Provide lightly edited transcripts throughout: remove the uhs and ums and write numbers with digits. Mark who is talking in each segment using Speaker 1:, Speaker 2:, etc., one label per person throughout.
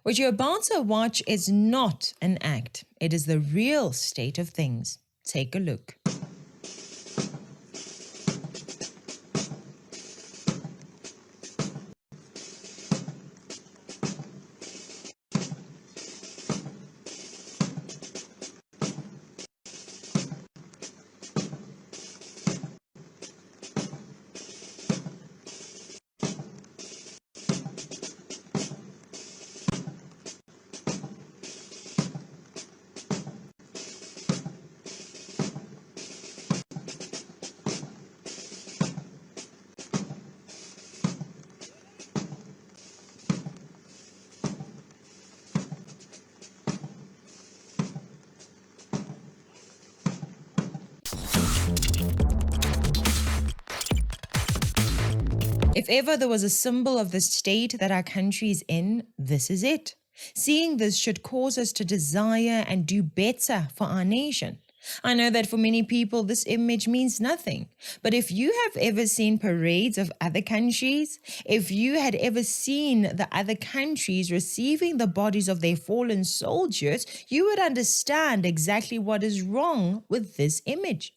Speaker 1: What you're about to watch is not an act, it is the real state of things. Take a look. If ever there was a symbol of the state that our country is in, this is it. Seeing this should cause us to desire and do better for our nation. I know that for many people this image means nothing, but if you have ever seen parades of other countries, if you had ever seen the other countries receiving the bodies of their fallen soldiers, you would understand exactly what is wrong with this image.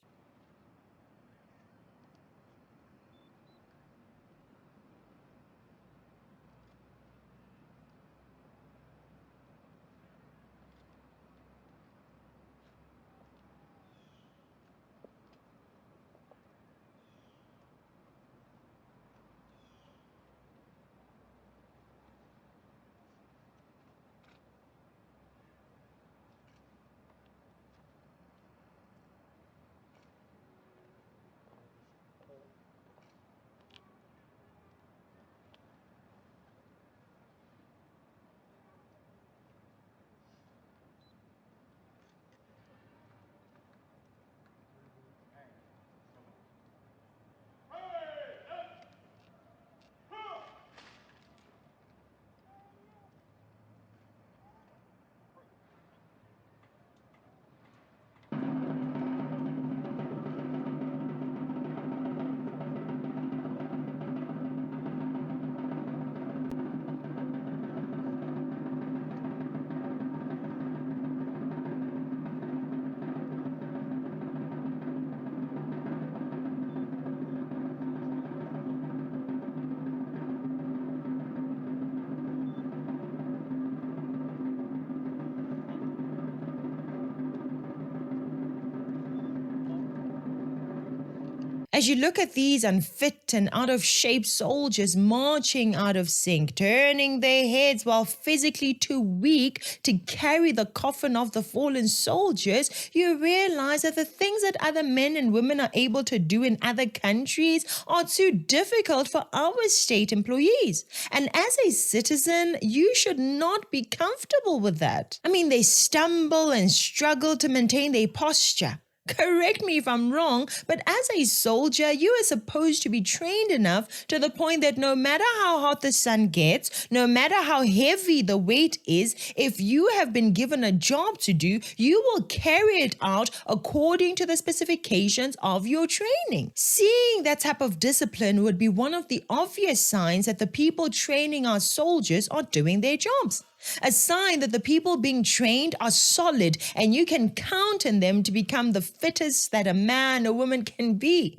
Speaker 1: As you look at these unfit and out of shape soldiers marching out of sync, turning their heads while physically too weak to carry the coffin of the fallen soldiers, you realize that the things that other men and women are able to do in other countries are too difficult for our state employees. And as a citizen, you should not be comfortable with that. I mean, they stumble and struggle to maintain their posture. Correct me if I'm wrong, but as a soldier, you are supposed to be trained enough to the point that no matter how hot the sun gets, no matter how heavy the weight is, if you have been given a job to do, you will carry it out according to the specifications of your training. Seeing that type of discipline would be one of the obvious signs that the people training our soldiers are doing their jobs. A sign that the people being trained are solid and you can count on them to become the fittest that a man or woman can be.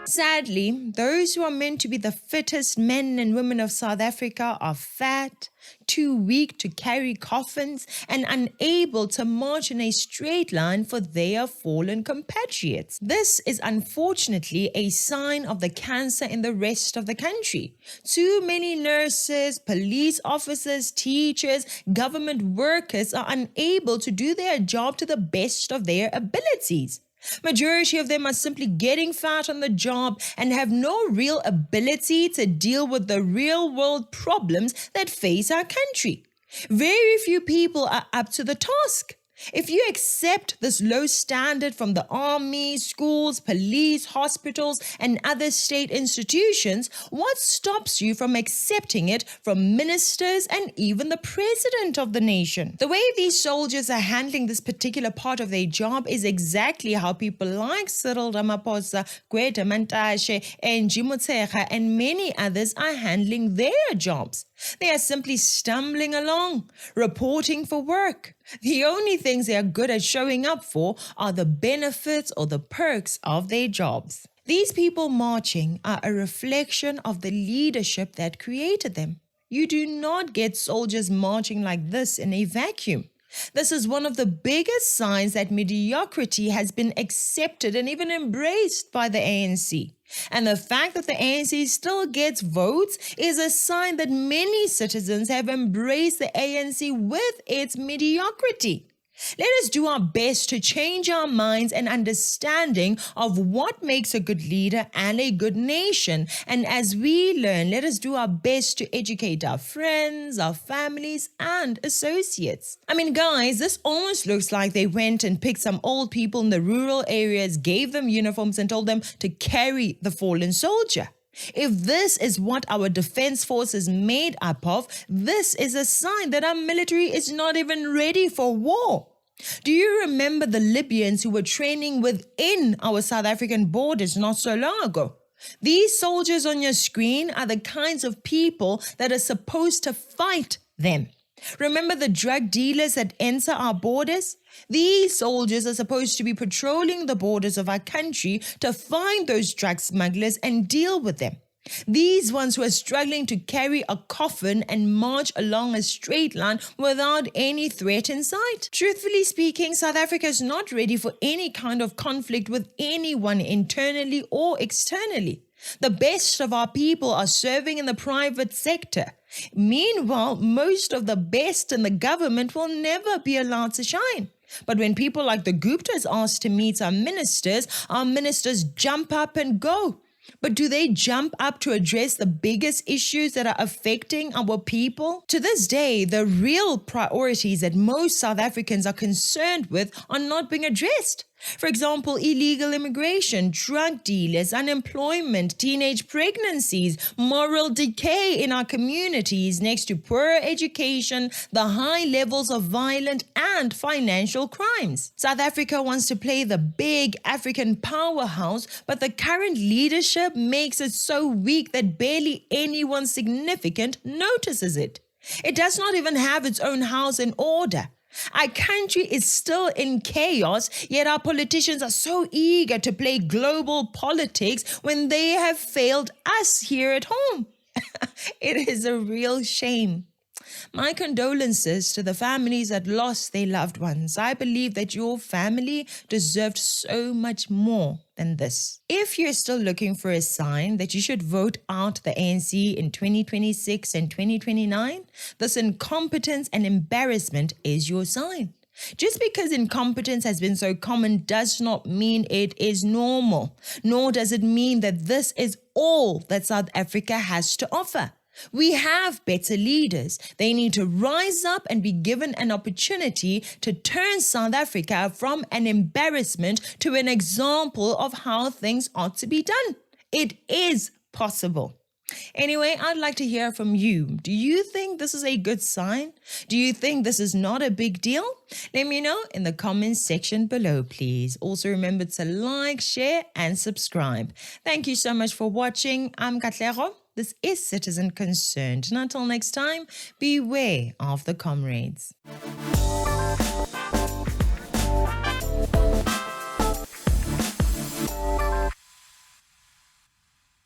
Speaker 1: Sadly, those who are meant to be the fittest men and women of South Africa are fat, too weak to carry coffins, and unable to march in a straight line for their fallen compatriots. This is unfortunately a sign of the cancer in the rest of the country. Too many nurses, police officers, teachers, government workers are unable to do their job to the best of their abilities. Majority of them are simply getting fat on the job and have no real ability to deal with the real world problems that face our country. Very few people are up to the task. If you accept this low standard from the army, schools, police, hospitals, and other state institutions, what stops you from accepting it from ministers and even the president of the nation? The way these soldiers are handling this particular part of their job is exactly how people like Cyril Ramaphosa, Gwede Mantashe, and Jimotega, and many others are handling their jobs. They are simply stumbling along, reporting for work. The only things they are good at showing up for are the benefits or the perks of their jobs. These people marching are a reflection of the leadership that created them. You do not get soldiers marching like this in a vacuum. This is one of the biggest signs that mediocrity has been accepted and even embraced by the ANC. And the fact that the ANC still gets votes is a sign that many citizens have embraced the ANC with its mediocrity. Let us do our best to change our minds and understanding of what makes a good leader and a good nation. And as we learn, let us do our best to educate our friends, our families, and associates. I mean, guys, this almost looks like they went and picked some old people in the rural areas, gave them uniforms, and told them to carry the fallen soldier. If this is what our defense force is made up of, this is a sign that our military is not even ready for war. Do you remember the Libyans who were training within our South African borders not so long ago? These soldiers on your screen are the kinds of people that are supposed to fight them. Remember the drug dealers that enter our borders? These soldiers are supposed to be patrolling the borders of our country to find those drug smugglers and deal with them. These ones who are struggling to carry a coffin and march along a straight line without any threat in sight. Truthfully speaking, South Africa is not ready for any kind of conflict with anyone internally or externally. The best of our people are serving in the private sector. Meanwhile, most of the best in the government will never be allowed to shine. But when people like the Guptas ask to meet our ministers jump up and go. But do they jump up to address the biggest issues that are affecting our people? To this day, the real priorities that most South Africans are concerned with are not being addressed. For example, illegal immigration, drug dealers, unemployment, teenage pregnancies, moral decay in our communities, next to poor education, the high levels of violent and financial crimes. South Africa wants to play the big African powerhouse, but the current leadership makes it so weak that barely anyone significant notices it. It does not even have its own house in order. Our country is still in chaos, yet our politicians are so eager to play global politics when they have failed us here at home. It is a real shame. My condolences to the families that lost their loved ones. I believe that your family deserved so much more than this. If you're still looking for a sign that you should vote out the ANC in 2026 and 2029, this incompetence and embarrassment is your sign. Just because incompetence has been so common does not mean it is normal, nor does it mean that this is all that South Africa has to offer. We have better leaders. They need to rise up and be given an opportunity to turn South Africa from an embarrassment to an example of how things ought to be done. It is possible. Anyway, I'd like to hear from you. Do you think this is a good sign? Do you think this is not a big deal? Let me know in the comments section below, please. Also remember to like, share, and subscribe. Thank you so much for watching. I'm Katlego. This is Citizen Concerned. And until next time, beware of the comrades.